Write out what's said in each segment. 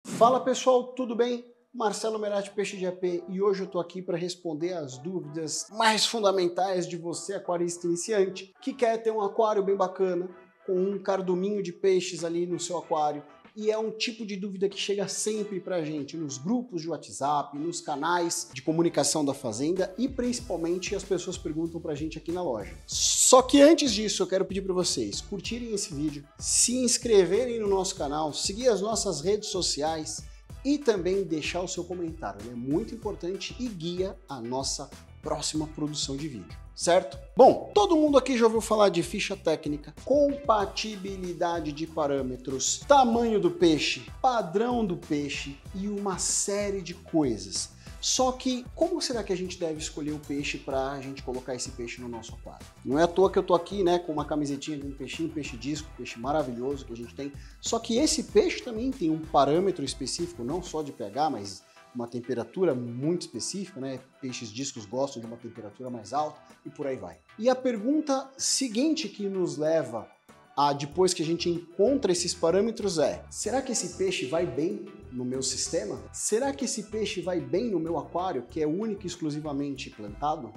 Fala pessoal, tudo bem? Marcelo Merati, Peixe de AP, e hoje eu tô aqui para responder as dúvidas mais fundamentais de você, aquarista iniciante, que quer ter um aquário bem bacana, com um carduminho de peixes ali no seu aquário, e é um tipo de dúvida que chega sempre pra gente, nos grupos de WhatsApp, nos canais de comunicação da fazenda e principalmente as pessoas perguntam pra gente aqui na loja. Só que antes disso eu quero pedir para vocês curtirem esse vídeo, se inscreverem no nosso canal, seguir as nossas redes sociais e também deixar o seu comentário, ele é muito importante e guia a nossa próxima produção de vídeo, certo? Bom, todo mundo aqui já ouviu falar de ficha técnica, compatibilidade de parâmetros, tamanho do peixe, padrão do peixe e uma série de coisas. Só que como será que a gente deve escolher o peixe para a gente colocar esse peixe no nosso aquário? Não é à toa que eu tô aqui, né, com uma camisetinha de um peixinho, peixe disco, peixe maravilhoso que a gente tem. Só que esse peixe também tem um parâmetro específico, não só de pH, mas uma temperatura muito específica, né? Peixes discos gostam de uma temperatura mais alta e por aí vai. E a pergunta seguinte que nos leva a, depois que a gente encontra esses parâmetros é: será que esse peixe vai bem no meu sistema? Será que esse peixe vai bem no meu aquário, que é único e exclusivamente plantado?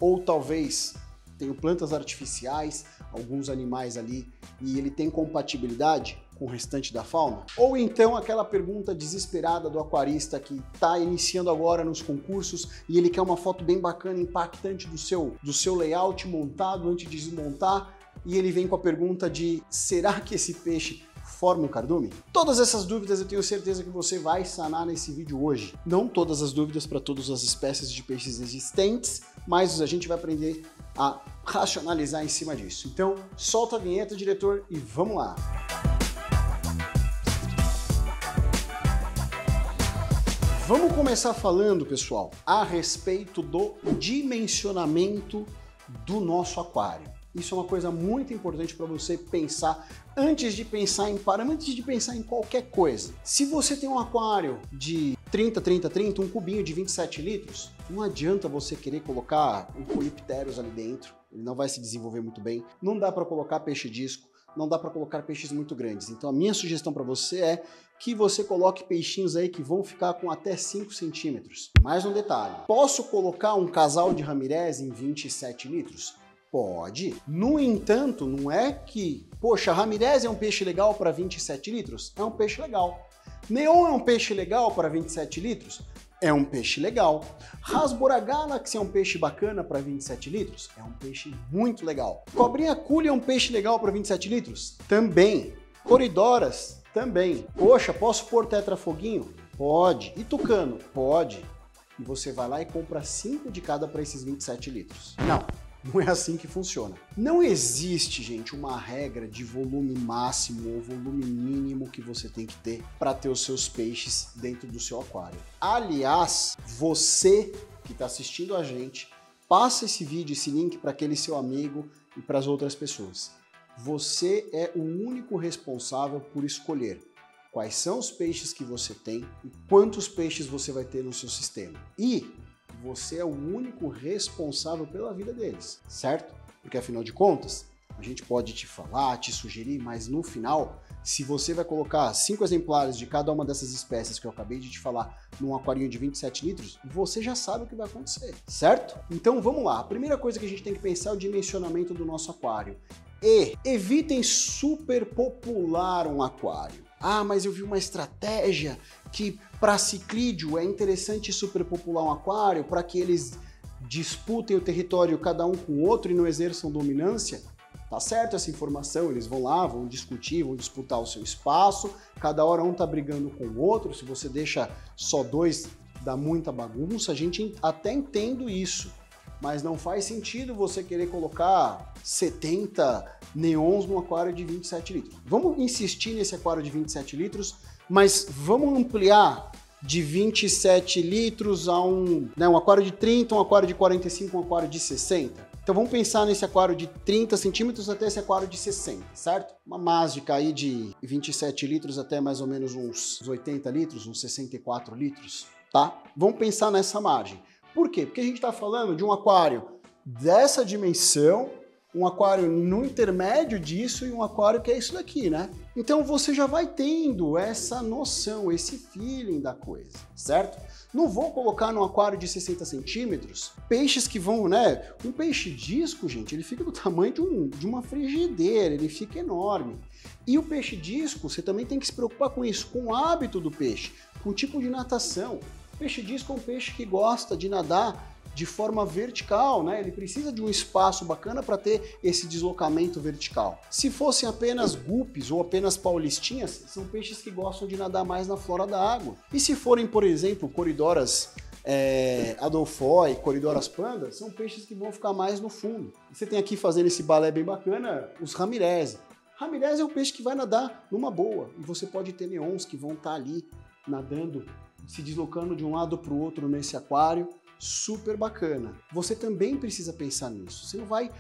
Ou talvez tenho plantas artificiais, alguns animais ali, e ele tem compatibilidade com o restante da fauna? Ou então aquela pergunta desesperada do aquarista que está iniciando agora nos concursos e ele quer uma foto bem bacana, impactante do seu layout montado antes de desmontar, e ele vem com a pergunta de: será que esse peixe forma um cardume? Todas essas dúvidas eu tenho certeza que você vai sanar nesse vídeo hoje. Não todas as dúvidas para todas as espécies de peixes existentes, mas a gente vai aprender a racionalizar em cima disso. Então, solta a vinheta, diretor, e vamos lá! Vamos começar falando, pessoal, a respeito do dimensionamento do nosso aquário. Isso é uma coisa muito importante para você pensar antes de pensar em parâmetros, antes de pensar em qualquer coisa. Se você tem um aquário de 30, um cubinho de 27 litros, não adianta você querer colocar um Polypterus ali dentro, ele não vai se desenvolver muito bem. Não dá para colocar peixe disco, não dá para colocar peixes muito grandes. Então a minha sugestão para você é que você coloque peixinhos aí que vão ficar com até 5 centímetros. Mais um detalhe: posso colocar um casal de Ramirez em 27 litros? Pode. No entanto, não é que, poxa, Ramirez é um peixe legal para 27 litros? É um peixe legal. Neon é um peixe legal para 27 litros? É um peixe legal. Rasbora Galaxy é um peixe bacana para 27 litros? É um peixe muito legal. Cobrinha Cule é um peixe legal para 27 litros? Também. Coridoras? Também. Poxa, posso pôr tetrafoguinho? Pode. E tucano? Pode. E você vai lá e compra 5 de cada para esses 27 litros. Não é assim que funciona. Não existe, gente, uma regra de volume máximo ou volume mínimo que você tem que ter para ter os seus peixes dentro do seu aquário. Aliás, você que está assistindo a gente, passa esse vídeo, esse link para aquele seu amigo e para as outras pessoas. Você é o único responsável por escolher quais são os peixes que você tem e quantos peixes você vai ter no seu sistema. E você é o único responsável pela vida deles, certo? Porque afinal de contas, a gente pode te falar, te sugerir, mas no final, se você vai colocar 5 exemplares de cada uma dessas espécies que eu acabei de te falar num aquarinho de 27 litros, você já sabe o que vai acontecer, certo? Então vamos lá, a primeira coisa que a gente tem que pensar é o dimensionamento do nosso aquário. E evitem superpopular um aquário. Ah, mas eu vi uma estratégia que para ciclídeo é interessante superpopular um aquário para que eles disputem o território cada um com o outro e não exerçam dominância. Tá certo essa informação, eles vão lá, vão discutir, vão disputar o seu espaço, cada hora um tá brigando com o outro, se você deixa só dois dá muita bagunça, a gente até entende isso. Mas não faz sentido você querer colocar 70 neons num aquário de 27 litros. Vamos insistir nesse aquário de 27 litros, mas vamos ampliar de 27 litros a um aquário de 30, um aquário de 45, um aquário de 60. Então vamos pensar nesse aquário de 30 centímetros até esse aquário de 60, certo? Uma mágica aí de 27 litros até mais ou menos uns 80 litros, uns 64 litros, tá? Vamos pensar nessa margem. Por quê? Porque a gente está falando de um aquário dessa dimensão, um aquário no intermédio disso e um aquário que é isso daqui, né? Então você já vai tendo essa noção, esse feeling da coisa, certo? Não vou colocar num aquário de 60 centímetros peixes que vão, né? Um peixe disco, gente, ele fica do tamanho de uma frigideira, ele fica enorme. E o peixe disco, você também tem que se preocupar com isso, com o hábito do peixe, com o tipo de natação. O peixe disco é um peixe que gosta de nadar de forma vertical, né? Ele precisa de um espaço bacana para ter esse deslocamento vertical. Se fossem apenas guppies ou apenas paulistinhas, são peixes que gostam de nadar mais na flora da água. E se forem, por exemplo, coridoras Adolphoi, coridoras panda, são peixes que vão ficar mais no fundo. Você tem aqui fazendo esse balé bem bacana, os ramirez. Ramirez é um peixe que vai nadar numa boa, e você pode ter neons que vão estar ali nadando, se deslocando de um lado para o outro nesse aquário. Super bacana. Você também precisa pensar nisso. Você não vai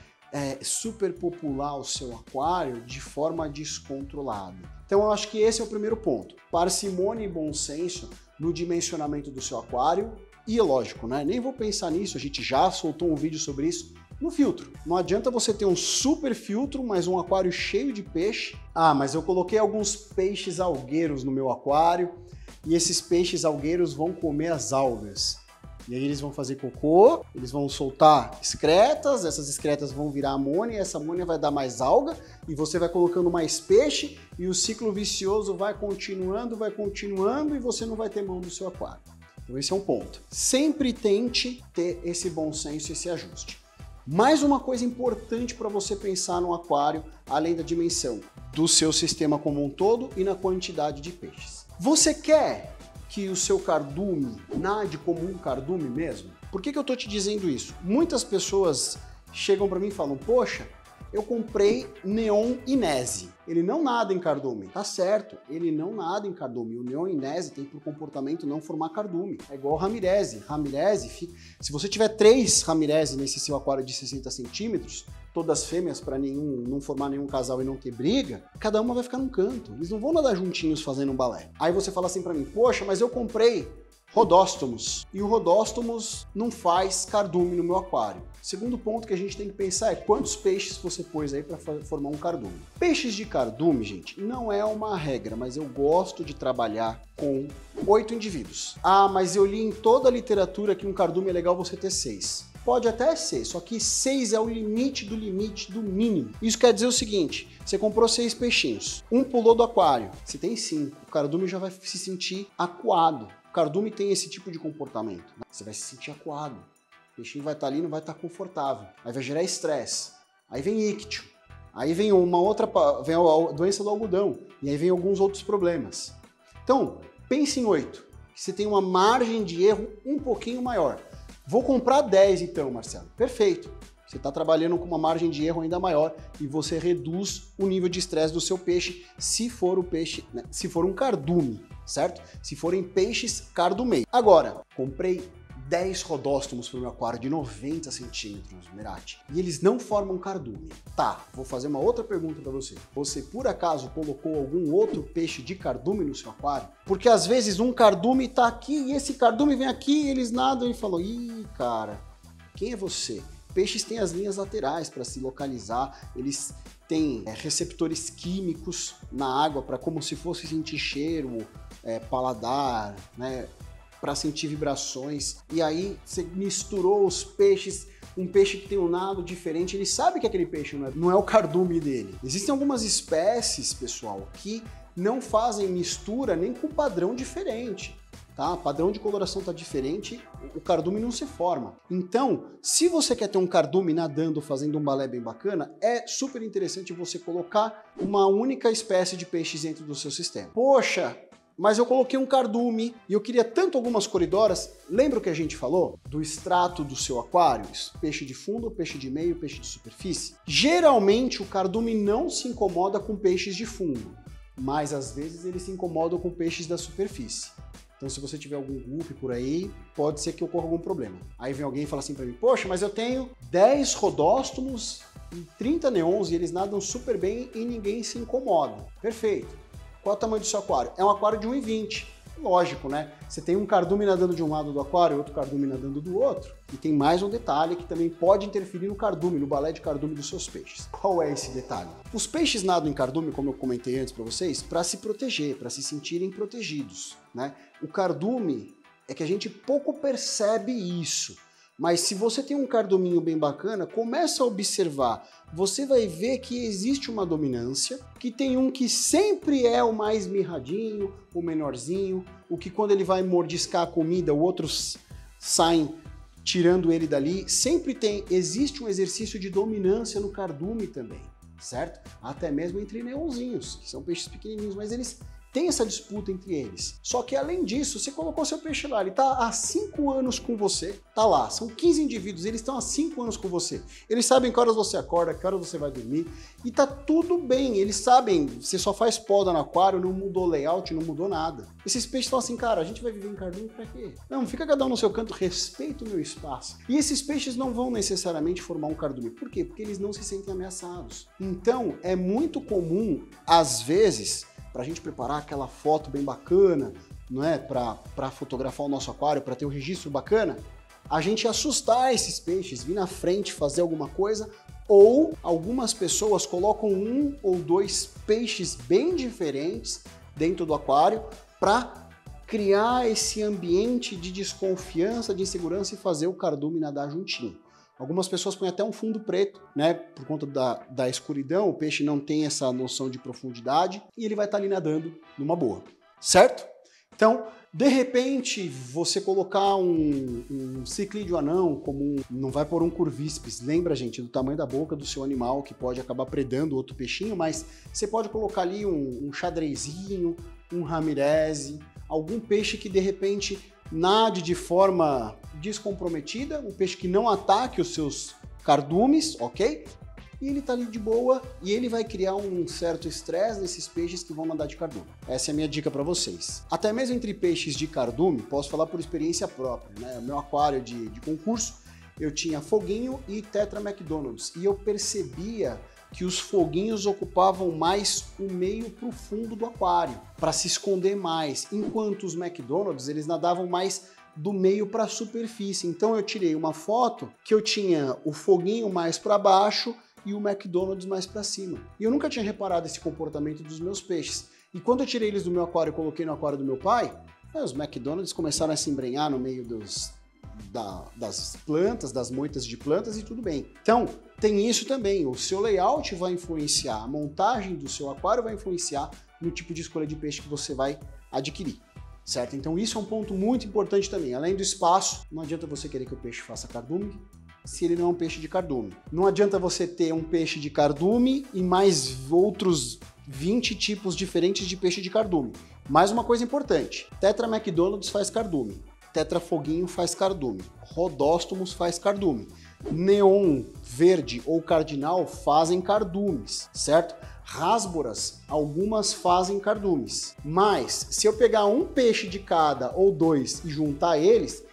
superpopular o seu aquário de forma descontrolada. Então eu acho que esse é o primeiro ponto. Parcimônia e bom senso no dimensionamento do seu aquário. E é lógico, né? Nem vou pensar nisso, a gente já soltou um vídeo sobre isso no filtro. Não adianta você ter um super filtro, mas um aquário cheio de peixe. Ah, mas eu coloquei alguns peixes algueiros no meu aquário e esses peixes algueiros vão comer as algas. E aí eles vão fazer cocô, eles vão soltar excretas, essas excretas vão virar amônia, e essa amônia vai dar mais alga, e você vai colocando mais peixe, e o ciclo vicioso vai continuando, e você não vai ter mão do seu aquário. Então esse é um ponto. Sempre tente ter esse bom senso e esse ajuste. Mais uma coisa importante para você pensar no aquário, além da dimensão do seu sistema como um todo e na quantidade de peixes. Você quer que o seu cardume nade como um cardume mesmo? Por que eu tô te dizendo isso? Muitas pessoas chegam para mim e falam, poxa, eu comprei Neon Inese. Ele não nada em cardume. Tá certo, ele não nada em cardume. O Neon Inese tem por comportamento não formar cardume. É igual o Ramirez. Ramirez, se você tiver 3 Ramirez nesse seu aquário de 60 centímetros, todas fêmeas para não formar nenhum casal e não ter briga, cada uma vai ficar num canto. Eles não vão nadar juntinhos fazendo um balé. Aí você fala assim para mim, poxa, mas eu comprei Rodóstomos. E o Rodóstomos não faz cardume no meu aquário. Segundo ponto que a gente tem que pensar é quantos peixes você pôs aí para formar um cardume. Peixes de cardume, gente, não é uma regra, mas eu gosto de trabalhar com 8 indivíduos. Ah, mas eu li em toda a literatura que um cardume é legal você ter 6. Pode até ser, só que 6 é o limite do mínimo. Isso quer dizer o seguinte, você comprou 6 peixinhos, um pulou do aquário, você tem 5, o cardume já vai se sentir acuado. O cardume tem esse tipo de comportamento, né? Você vai se sentir acuado. O peixinho vai estar ali e não vai estar confortável. Aí vai gerar estresse. Aí vem ictio. Aí vem vem a doença do algodão. E aí vem alguns outros problemas. Então, pense em 8. Que você tem uma margem de erro um pouquinho maior. Vou comprar 10 então, Marcelo. Perfeito. Você está trabalhando com uma margem de erro ainda maior e você reduz o nível de estresse do seu peixe se for o peixe, né? Se for um cardume, certo? Se forem peixes cardumei. Agora, comprei 10 rodóstomos para o meu aquário de 90 centímetros, Merati, e eles não formam cardume. Tá, vou fazer uma outra pergunta para você. Você, por acaso, colocou algum outro peixe de cardume no seu aquário? Porque às vezes um cardume está aqui e esse cardume vem aqui e eles nadam e falam, ih, cara, quem é você? Peixes têm as linhas laterais para se localizar, eles têm receptores químicos na água para como se fosse sentir cheiro, paladar, né, para sentir vibrações. E aí você misturou os peixes, um peixe que tem um nado diferente, ele sabe que aquele peixe não é o cardume dele. Existem algumas espécies, pessoal, que não fazem mistura nem com padrão diferente. Tá? Padrão de coloração está diferente, o cardume não se forma. Então, se você quer ter um cardume nadando, fazendo um balé bem bacana, é super interessante você colocar uma única espécie de peixes dentro do seu sistema. Poxa, mas eu coloquei um cardume e eu queria tanto algumas coridoras. Lembra o que a gente falou? Do extrato do seu aquário? Peixe de fundo, peixe de meio, peixe de superfície. Geralmente o cardume não se incomoda com peixes de fundo, mas às vezes eles se incomodam com peixes da superfície. Então, se você tiver algum guppy por aí, pode ser que ocorra algum problema. Aí vem alguém e fala assim para mim, poxa, mas eu tenho 10 rodóstomos e 30 neons e eles nadam super bem e ninguém se incomoda. Perfeito. Qual é o tamanho do seu aquário? É um aquário de 1,20. Lógico, né? Você tem um cardume nadando de um lado do aquário e outro cardume nadando do outro. E tem mais um detalhe que também pode interferir no cardume, no balé de cardume dos seus peixes. Qual é esse detalhe? Os peixes nadam em cardume, como eu comentei antes para vocês, para se proteger, para se sentirem protegidos, né? O cardume é que a gente pouco percebe isso. Mas se você tem um carduminho bem bacana, começa a observar. Você vai ver que existe uma dominância, que tem um que sempre é o mais mirradinho, o menorzinho, o que quando ele vai mordiscar a comida, outros saem tirando ele dali. Sempre existe um exercício de dominância no cardume também, certo? Até mesmo entre neonzinhos, que são peixes pequenininhos, mas eles tem essa disputa entre eles. Só que além disso, você colocou seu peixe lá, ele está há 5 anos com você, tá lá, são 15 indivíduos, eles estão há 5 anos com você. Eles sabem que horas você acorda, que horas você vai dormir, e tá tudo bem, eles sabem, você só faz poda no aquário, não mudou layout, não mudou nada. Esses peixes falam assim, cara, a gente vai viver em cardume pra quê? Não, fica cada um no seu canto, respeita o meu espaço. E esses peixes não vão necessariamente formar um cardume. Por quê? Porque eles não se sentem ameaçados. Então, é muito comum, às vezes, para a gente preparar aquela foto bem bacana, não é? Para fotografar o nosso aquário, para ter um registro bacana, a gente assustar esses peixes, vir na frente fazer alguma coisa, ou algumas pessoas colocam 1 ou 2 peixes bem diferentes dentro do aquário para criar esse ambiente de desconfiança, de insegurança e fazer o cardume nadar juntinho. Algumas pessoas põem até um fundo preto, né? Por conta da escuridão, o peixe não tem essa noção de profundidade e ele vai estar ali nadando numa boa, certo? Então, de repente, você colocar um ciclídeo anão comum, não vai pôr um curvíceps, lembra, gente, do tamanho da boca do seu animal, que pode acabar predando outro peixinho, mas você pode colocar ali um xadrezinho, um ramireze, algum peixe que de repente nade de forma descomprometida, um peixe que não ataque os seus cardumes, ok? E ele tá ali de boa e ele vai criar um certo estresse nesses peixes que vão nadar de cardume. Essa é a minha dica para vocês. Até mesmo entre peixes de cardume, posso falar por experiência própria, né? O meu aquário de concurso, eu tinha foguinho e tetra McDonald's e eu percebia que os foguinhos ocupavam mais o meio para o fundo do aquário, para se esconder mais, enquanto os McDonald's eles nadavam mais do meio para a superfície. Então eu tirei uma foto que eu tinha o foguinho mais para baixo e o McDonald's mais para cima. E eu nunca tinha reparado esse comportamento dos meus peixes. E quando eu tirei eles do meu aquário e coloquei no aquário do meu pai, os McDonald's começaram a se embrenhar no meio das plantas, das moitas de plantas e tudo bem. Então, tem isso também. O seu layout vai influenciar, a montagem do seu aquário vai influenciar no tipo de escolha de peixe que você vai adquirir, certo? Então, isso é um ponto muito importante também. Além do espaço, não adianta você querer que o peixe faça cardume se ele não é um peixe de cardume. Não adianta você ter um peixe de cardume e mais outros 20 tipos diferentes de peixe de cardume. Mais uma coisa importante, Tetra McDonald's faz cardume, Tetra Foguinho faz cardume, Rodóstomos faz cardume, Neon Verde ou Cardinal fazem cardumes, certo? Rasboras, algumas fazem cardumes, mas se eu pegar um peixe de cada ou 2 e juntar eles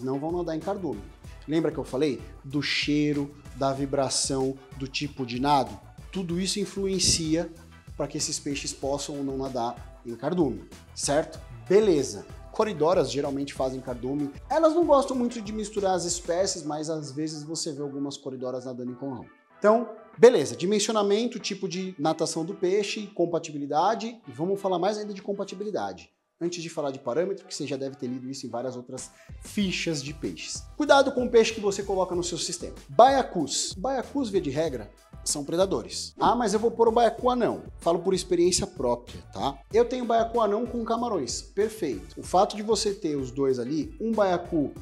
não vão nadar em cardume. Lembra que eu falei do cheiro, da vibração, do tipo de nado? Tudo isso influencia para que esses peixes possam ou não nadar em cardume, certo? Beleza. Coridoras geralmente fazem cardume. Elas não gostam muito de misturar as espécies, mas às vezes você vê algumas coridoras nadando em conjunto. Então, beleza. Dimensionamento, tipo de natação do peixe, compatibilidade. E vamos falar mais ainda de compatibilidade. Antes de falar de parâmetro, que você já deve ter lido isso em várias outras fichas de peixes. Cuidado com o peixe que você coloca no seu sistema. Baiacus. Baiacus, via de regra, são predadores. Ah, mas eu vou pôr o baiacu anão. Falo por experiência própria, tá? Eu tenho baiacu anão com camarões. Perfeito. O fato de você ter os dois ali, um baiacu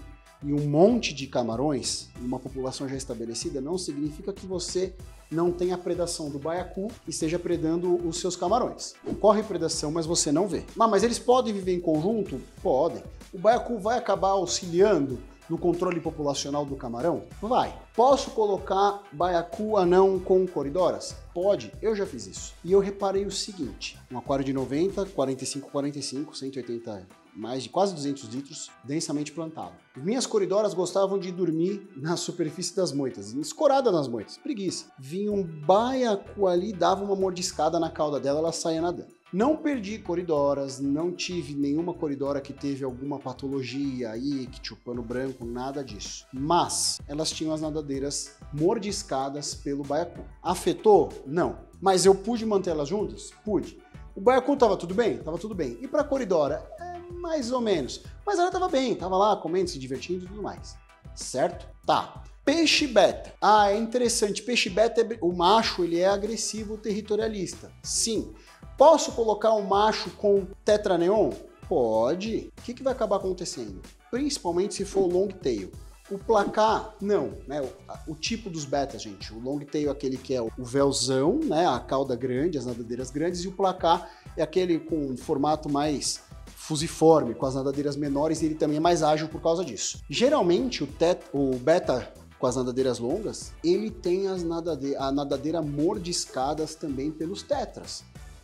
e um monte de camarões, uma população já estabelecida, não significa que você não tenha a predação do baiacu e esteja predando os seus camarões. Ocorre predação, mas você não vê. Mas eles podem viver em conjunto? Podem. O baiacu vai acabar auxiliando no controle populacional do camarão? Vai. Posso colocar baiacu anão com coridoras? Pode, eu já fiz isso. E eu reparei o seguinte, um aquário de 90, 45, 180, mais de quase 200 litros, densamente plantado. Minhas coridoras gostavam de dormir na superfície das moitas, escorada nas moitas, preguiça. Vinha um baiacu ali, dava uma mordiscada na cauda dela, ela saía nadando. Não perdi coridoras, não tive nenhuma coridora que teve alguma patologia aí, que tinha o pano branco, nada disso. Mas elas tinham as nadadeiras mordiscadas pelo baiacu. Afetou? Não. Mas eu pude manter elas juntas? Pude. O baiacu tava tudo bem? Tava tudo bem. E pra coridora? Mais ou menos. Mas ela tava bem, tava lá comendo, se divertindo e tudo mais. Certo? Tá. Peixe beta. Ah, é interessante. Peixe beta, o macho, ele é agressivo territorialista. Sim. Posso colocar um macho com tetraneon? Pode. O que vai acabar acontecendo? Principalmente se for long tail. O placar, não, né? O tipo dos betas, gente. O long tail é aquele que é o véuzão, né? A cauda grande, as nadadeiras grandes, e o placar é aquele com um formato mais fusiforme, com as nadadeiras menores, e ele também é mais ágil por causa disso. Geralmente, o beta com as nadadeiras longas, ele tem a nadadeira mordiscadas também pelos tetras.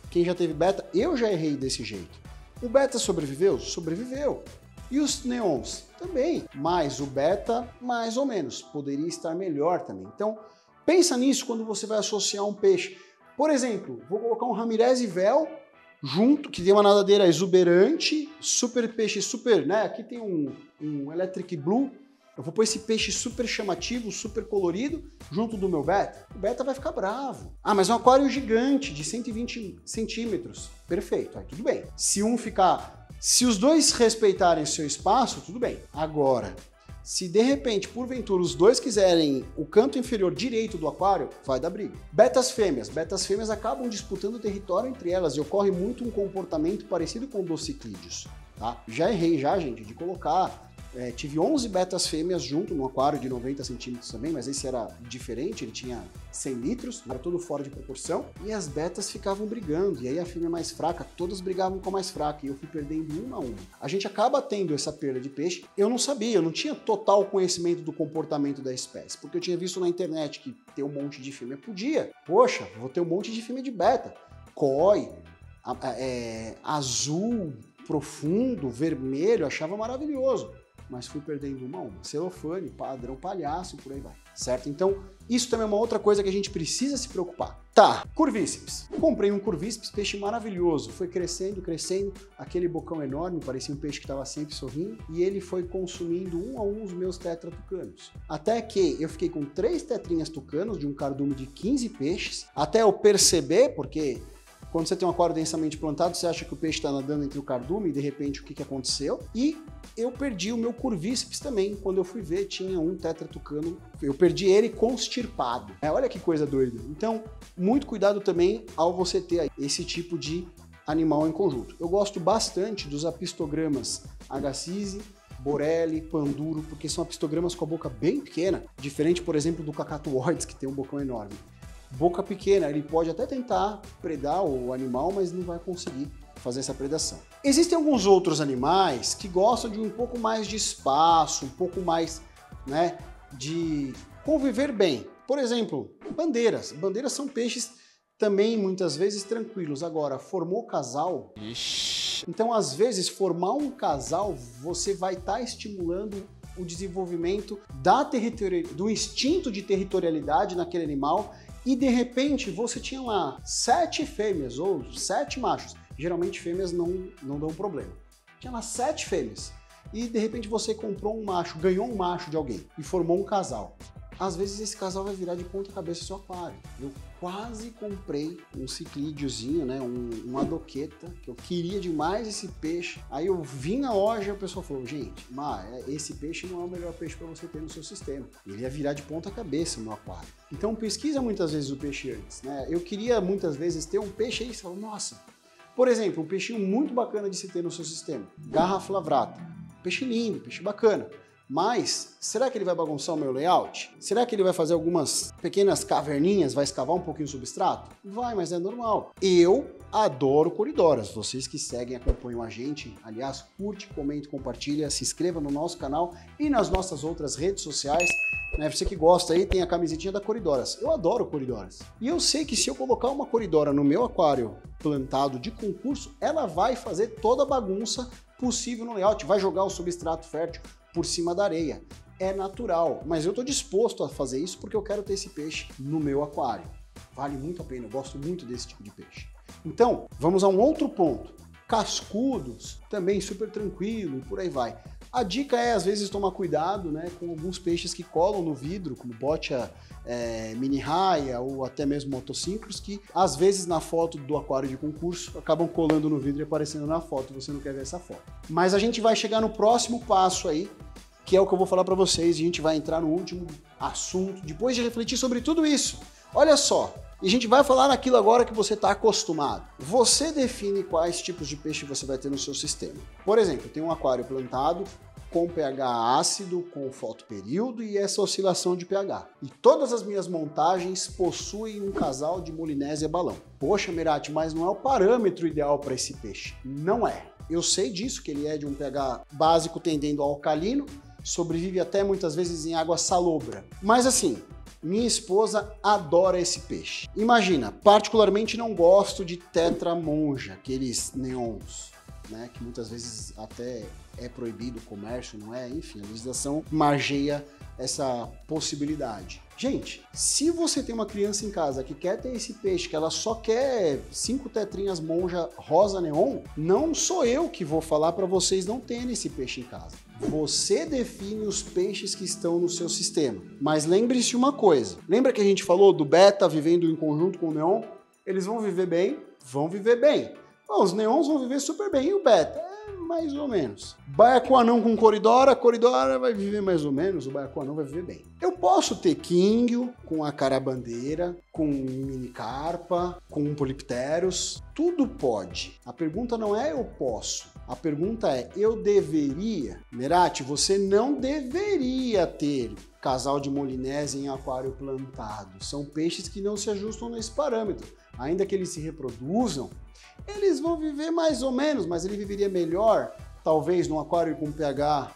Quem já teve beta, eu já errei desse jeito. O beta sobreviveu? Sobreviveu. E os neons? Também. Mas o beta, mais ou menos. Poderia estar melhor também. Então, pensa nisso quando você vai associar um peixe. Por exemplo, vou colocar um Ramirez Vel junto, que tem uma nadadeira exuberante, super peixe, super, né? Aqui tem um Electric Blue. Eu vou pôr esse peixe super chamativo, super colorido, junto do meu beta. O beta vai ficar bravo. Ah, mas é um aquário gigante, de 120 centímetros. Perfeito, aí tudo bem. Se os dois respeitarem seu espaço, tudo bem. Agora, se de repente, porventura, os dois quiserem o canto inferior direito do aquário, vai dar briga. Betas fêmeas acabam disputando território entre elas e ocorre muito um comportamento parecido com o dos ciclídeos. Tá? Já errei, gente, de colocar... tive 11 betas fêmeas junto no aquário de 90 centímetros também, mas esse era diferente, ele tinha 100 litros, era todo fora de proporção, e as betas ficavam brigando, e aí a fêmea mais fraca, todas brigavam com a mais fraca, e eu fui perdendo uma a uma. A gente acaba tendo essa perda de peixe. Eu não sabia, eu não tinha total conhecimento do comportamento da espécie, porque eu tinha visto na internet que ter um monte de fêmea podia. Poxa, vou ter um monte de fêmea de beta. Koi, azul, profundo, vermelho, achava maravilhoso. Mas fui perdendo uma a uma. Celofane, padrão palhaço, por aí vai. Certo? Então, isso também é uma outra coisa que a gente precisa se preocupar. Tá, curvíceps. Comprei um curvíceps, peixe maravilhoso. Foi crescendo, crescendo, aquele bocão enorme, parecia um peixe que estava sempre sorrindo, e ele foi consumindo um a um os meus tetratucanos. Até que eu fiquei com 3 tetrinhas tucanos de um cardume de 15 peixes, até eu perceber, porque... Quando você tem um aquário densamente plantado, você acha que o peixe está nadando entre o cardume e de repente o que aconteceu? E eu perdi o meu curvíceps também. Quando eu fui ver, tinha um tetratucano. Eu perdi ele constirpado. Olha que coisa doida. Então, muito cuidado também ao você ter esse tipo de animal em conjunto. Eu gosto bastante dos apistogramas agassiz, Borelli, Panduro, porque são apistogramas com a boca bem pequena, diferente, por exemplo, do Cacatuoides, que tem um bocão enorme. Boca pequena, ele pode até tentar predar o animal, mas não vai conseguir fazer essa predação. Existem alguns outros animais que gostam de um pouco mais de espaço, um pouco mais, né, de conviver bem. Por exemplo, bandeiras. Bandeiras são peixes também muitas vezes tranquilos. Agora, formou casal, então às vezes formar um casal, você vai estar estimulando o desenvolvimento do instinto de territorialidade naquele animal. E de repente você tinha lá 7 fêmeas ou 7 machos. Geralmente fêmeas não dão problema. Tinha lá 7 fêmeas. E de repente você comprou um macho, ganhou um macho de alguém e formou um casal. Às vezes esse casal vai virar de ponta cabeça o seu aquário. Eu quase comprei um ciclídeozinho, né, uma doqueta, que eu queria demais esse peixe. Aí eu vim na loja e o pessoal falou, gente, esse peixe não é o melhor peixe para você ter no seu sistema. Ele ia virar de ponta cabeça no aquário. Então pesquisa muitas vezes o peixe antes, né? Eu queria muitas vezes ter um peixe aí e você fala, nossa, por exemplo, um peixinho muito bacana de se ter no seu sistema, Garra flavrata. Peixe lindo, peixe bacana. Mas, será que ele vai bagunçar o meu layout? Será que ele vai fazer algumas pequenas caverninhas, vai escavar um pouquinho o substrato? Vai, mas é normal. Eu adoro coridoras. Vocês que seguem e acompanham a gente, aliás, curte, comente, compartilha, se inscreva no nosso canal e nas nossas outras redes sociais. Né? Você que gosta aí, tem a camisetinha da Coridoras. Eu adoro coridoras. E eu sei que se eu colocar uma coridora no meu aquário plantado de concurso, ela vai fazer toda a bagunça possível no layout, vai jogar o substrato fértil por cima da areia. É natural, mas eu estou disposto a fazer isso porque eu quero ter esse peixe no meu aquário. Vale muito a pena, eu gosto muito desse tipo de peixe. Então, vamos a um outro ponto. Cascudos, também super tranquilo e por aí vai. A dica é, às vezes, tomar cuidado, né, com alguns peixes que colam no vidro, como botia mini raia ou até mesmo motociclos, que às vezes na foto do aquário de concurso acabam colando no vidro e aparecendo na foto, você não quer ver essa foto. Mas a gente vai chegar no próximo passo aí, que é o que eu vou falar para vocês, e a gente vai entrar no último assunto, depois de refletir sobre tudo isso. Olha só, e a gente vai falar naquilo agora que você está acostumado. Você define quais tipos de peixe você vai ter no seu sistema. Por exemplo, tem um aquário plantado com pH ácido, com fotoperíodo e essa oscilação de pH. E todas as minhas montagens possuem um casal de Molinésia balão. Poxa, Mirati, mas não é o parâmetro ideal para esse peixe. Não é. Eu sei disso, que ele é de um pH básico tendendo ao alcalino, sobrevive até muitas vezes em água salobra. Mas assim, minha esposa adora esse peixe. Imagina, particularmente não gosto de tetra monja, aqueles neons, né, que muitas vezes até é proibido o comércio, não é? Enfim, a legislação margeia essa possibilidade. Gente, se você tem uma criança em casa que quer ter esse peixe, que ela só quer 5 tetrinhas monja rosa neon, não sou eu que vou falar para vocês não terem esse peixe em casa. Você define os peixes que estão no seu sistema. Mas lembre-se uma coisa, lembra que a gente falou do beta vivendo em conjunto com o neon? Eles vão viver bem? Vão viver bem. Bom, os neons vão viver super bem, e o beta? Mais ou menos. Baiacu anão com coridora, a coridora vai viver mais ou menos, o baiacu anão vai viver bem. Eu posso ter quinguio com a carabandeira, com mini carpa, com polipteros, tudo pode. A pergunta não é eu posso, a pergunta é eu deveria? Mirati, você não deveria ter casal de Molinésia em aquário plantado. São peixes que não se ajustam nesse parâmetro. Ainda que eles se reproduzam, eles vão viver mais ou menos, mas ele viveria melhor, talvez, num aquário com pH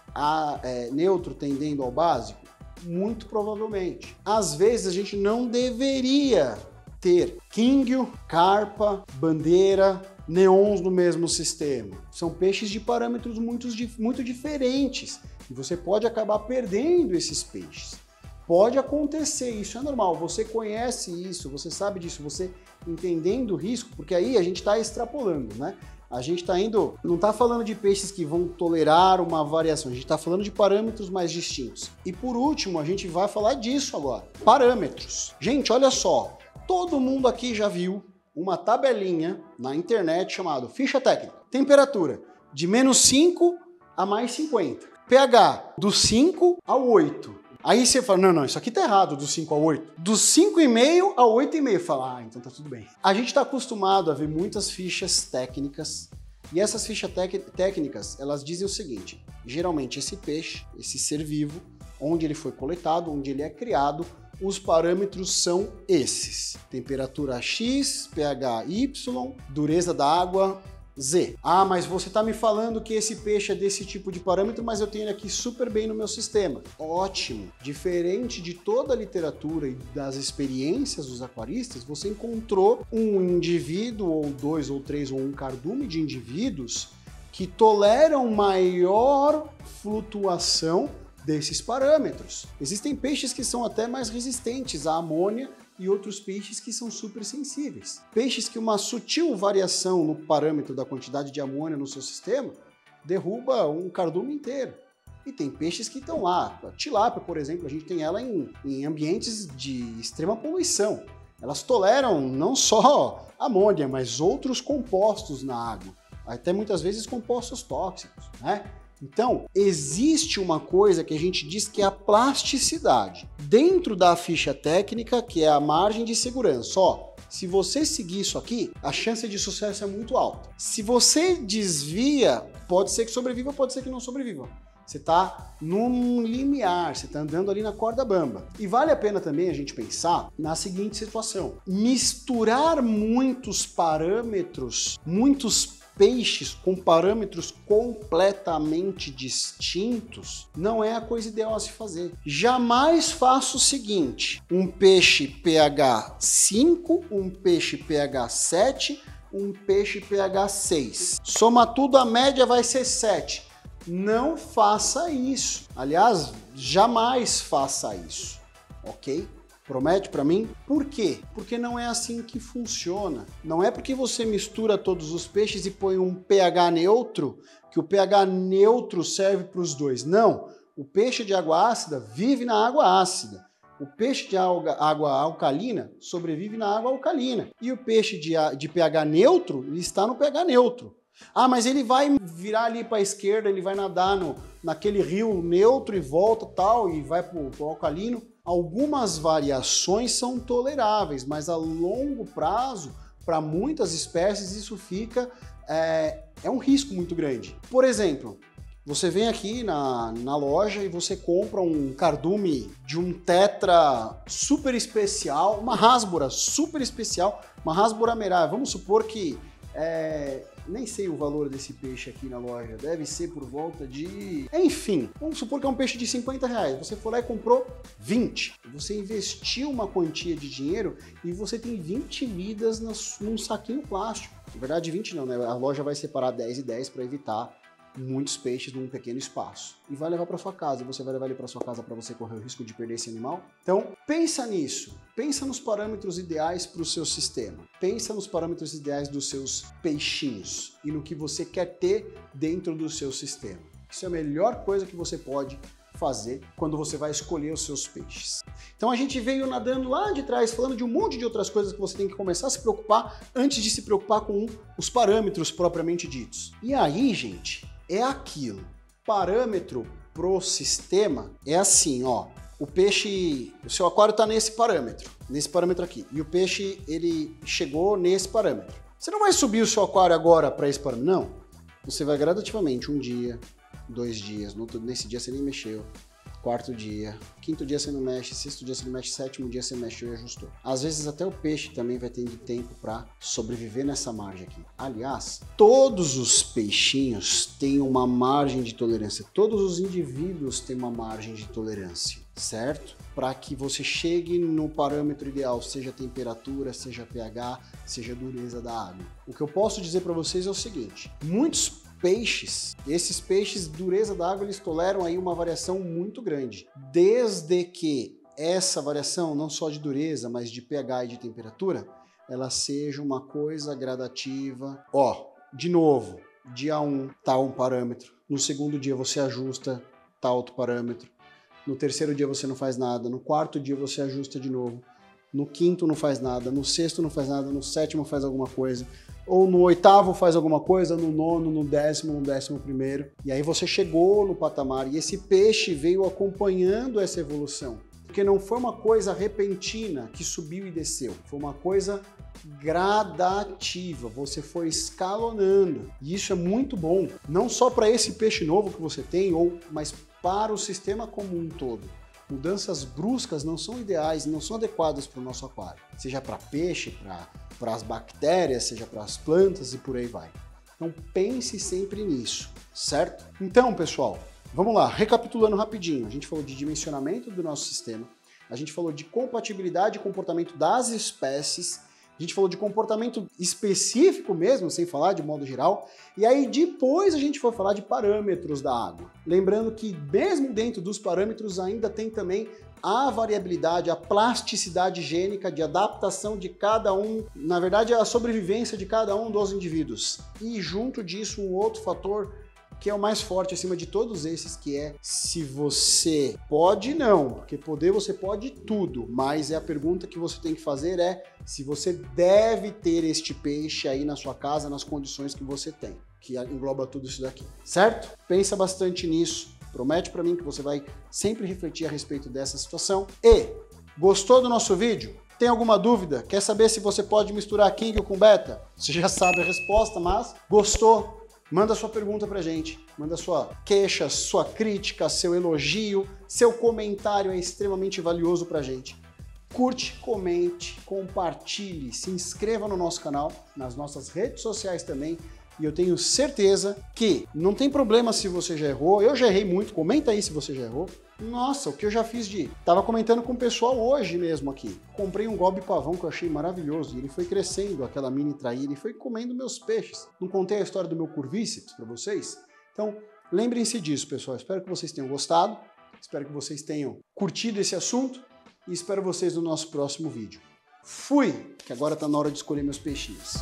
neutro tendendo ao básico? Muito provavelmente. Às vezes a gente não deveria ter quinguio, carpa, bandeira, neons no mesmo sistema. São peixes de parâmetros muito diferentes e você pode acabar perdendo esses peixes. Pode acontecer, isso é normal, você conhece isso, você sabe disso, você entendendo o risco, porque aí a gente está extrapolando, né? A gente está indo, não está falando de peixes que vão tolerar uma variação, a gente está falando de parâmetros mais distintos. E por último, a gente vai falar disso agora, parâmetros. Gente, olha só, todo mundo aqui já viu uma tabelinha na internet chamada ficha técnica. Temperatura de -5 a +50. pH do 5 ao 8. Aí você fala, não, isso aqui tá errado, do 5 ao 8. Do 5,5 ao 8,5. Fala, então tá tudo bem. A gente tá acostumado a ver muitas fichas técnicas, e essas fichas técnicas, elas dizem o seguinte, geralmente esse peixe, esse ser vivo, onde ele foi coletado, onde ele é criado, os parâmetros são esses. Temperatura X, pH Y, dureza da água Z. Ah, mas você está me falando que esse peixe é desse tipo de parâmetro, mas eu tenho ele aqui super bem no meu sistema. Ótimo! Diferente de toda a literatura e das experiências dos aquaristas, você encontrou um indivíduo, ou 2 ou 3 ou um cardume de indivíduos que toleram maior flutuação desses parâmetros. Existem peixes que são até mais resistentes à amônia e outros peixes que são super sensíveis. Peixes que uma sutil variação no parâmetro da quantidade de amônia no seu sistema derruba um cardume inteiro. E tem peixes que estão lá. A tilápia, por exemplo, a gente tem ela em ambientes de extrema poluição. Elas toleram não só amônia, mas outros compostos na água. Até muitas vezes compostos tóxicos, né? Então, existe uma coisa que a gente diz que é a plasticidade. Dentro da ficha técnica, que é a margem de segurança. Ó, se você seguir isso aqui, a chance de sucesso é muito alta. Se você desvia, pode ser que sobreviva, pode ser que não sobreviva. Você está num limiar, você está andando ali na corda bamba. E vale a pena também a gente pensar na seguinte situação. Misturar muitos parâmetros, muitos peixes com parâmetros completamente distintos não é a coisa ideal a se fazer. Jamais faça o seguinte, um peixe pH 5, um peixe pH 7, um peixe pH 6. Soma tudo, a média vai ser 7. Não faça isso. Aliás, jamais faça isso, ok? Promete para mim? Por quê? Porque não é assim que funciona. Não é porque você mistura todos os peixes e põe um pH neutro, que o pH neutro serve para os dois. Não. O peixe de água ácida vive na água ácida. O peixe de água alcalina sobrevive na água alcalina. E o peixe de pH neutro, ele está no pH neutro. Ah, mas ele vai virar ali para a esquerda, ele vai nadar naquele rio neutro e volta tal, e vai para o alcalino. Algumas variações são toleráveis, mas a longo prazo, para muitas espécies, isso fica é um risco muito grande. Por exemplo, você vem aqui na loja e você compra um cardume de um tetra super especial, uma rasbora super especial, uma rasbora merai. Vamos supor que, nem sei o valor desse peixe aqui na loja, deve ser por volta de... Enfim, vamos supor que é um peixe de 50 reais. Você foi lá e comprou 20. Você investiu uma quantia de dinheiro e você tem 20 vidas num saquinho plástico. Na verdade, 20 não, né? A loja vai separar 10 e 10 para evitar muitos peixes num pequeno espaço. E vai levar para sua casa. E você vai levar ele para sua casa para você correr o risco de perder esse animal? Então, pensa nisso. Pensa nos parâmetros ideais para o seu sistema. Pensa nos parâmetros ideais dos seus peixinhos e no que você quer ter dentro do seu sistema. Isso é a melhor coisa que você pode fazer quando você vai escolher os seus peixes. Então a gente veio nadando lá de trás, falando de um monte de outras coisas que você tem que começar a se preocupar antes de se preocupar com os parâmetros propriamente ditos. E aí, gente, é aquilo. Parâmetro pro sistema é assim, ó. O peixe, o seu aquário está nesse parâmetro aqui. E o peixe, ele chegou nesse parâmetro. Você não vai subir o seu aquário agora para esse parâmetro, não. Você vai gradativamente, um dia, 2 dias, nesse dia você nem mexeu, 4º dia, 5º dia você não mexe, 6º dia você não mexe, 7º dia você mexeu e ajustou. Às vezes até o peixe também vai tendo tempo para sobreviver nessa margem aqui. Aliás, todos os peixinhos têm uma margem de tolerância, todos os indivíduos têm uma margem de tolerância, certo? Para que você chegue no parâmetro ideal, seja temperatura, seja pH, seja dureza da água. O que eu posso dizer para vocês é o seguinte, muitos peixes, esses peixes, dureza da água, eles toleram aí uma variação muito grande. Desde que essa variação, não só de dureza, mas de pH e de temperatura, ela seja uma coisa gradativa. Ó, de novo, dia 1 tá um parâmetro, no segundo dia você ajusta, tá outro parâmetro, no terceiro dia você não faz nada, no quarto dia você ajusta de novo, no quinto não faz nada, no sexto não faz nada, no sétimo faz alguma coisa, ou no 8º faz alguma coisa, no 9º, no 10º, no 11º. E aí você chegou no patamar e esse peixe veio acompanhando essa evolução. Porque não foi uma coisa repentina que subiu e desceu, foi uma coisa gradativa, você foi escalonando. E isso é muito bom, não só para esse peixe novo que você tem, mas para o sistema como um todo. Mudanças bruscas não são ideais, não são adequadas para o nosso aquário. Seja para peixe, para as bactérias, seja para as plantas e por aí vai. Então pense sempre nisso, certo? Então, pessoal, vamos lá, recapitulando rapidinho. A gente falou de dimensionamento do nosso sistema, a gente falou de compatibilidade e comportamento das espécies, a gente falou de comportamento específico mesmo, sem falar de modo geral, e aí depois a gente foi falar de parâmetros da água. Lembrando que mesmo dentro dos parâmetros ainda tem também a variabilidade, a plasticidade gênica de adaptação de cada um, na verdade a sobrevivência de cada um dos indivíduos. E junto disso um outro fator que é o mais forte acima de todos esses, que é se você pode, não, porque poder você pode tudo, mas a pergunta que você tem que fazer é se você deve ter este peixe aí na sua casa nas condições que você tem, que engloba tudo isso daqui, certo? Pensa bastante nisso, promete para mim que você vai sempre refletir a respeito dessa situação. E gostou do nosso vídeo? Tem alguma dúvida? Quer saber se você pode misturar King com Beta? Você já sabe a resposta, mas gostou? Manda sua pergunta pra gente, manda sua queixa, sua crítica, seu elogio, seu comentário é extremamente valioso pra gente. Curte, comente, compartilhe, se inscreva no nosso canal, nas nossas redes sociais também. E eu tenho certeza que não tem problema se você já errou, eu já errei muito, comenta aí se você já errou. Nossa, o que eu já fiz de... Tava comentando com o pessoal hoje mesmo aqui. Comprei um gobe pavão que eu achei maravilhoso e ele foi crescendo, aquela mini traíra, e foi comendo meus peixes. Não contei a história do meu curvíceps para vocês? Então, lembrem-se disso, pessoal. Espero que vocês tenham gostado, espero que vocês tenham curtido esse assunto. e espero vocês no nosso próximo vídeo. Fui, que agora está na hora de escolher meus peixinhos.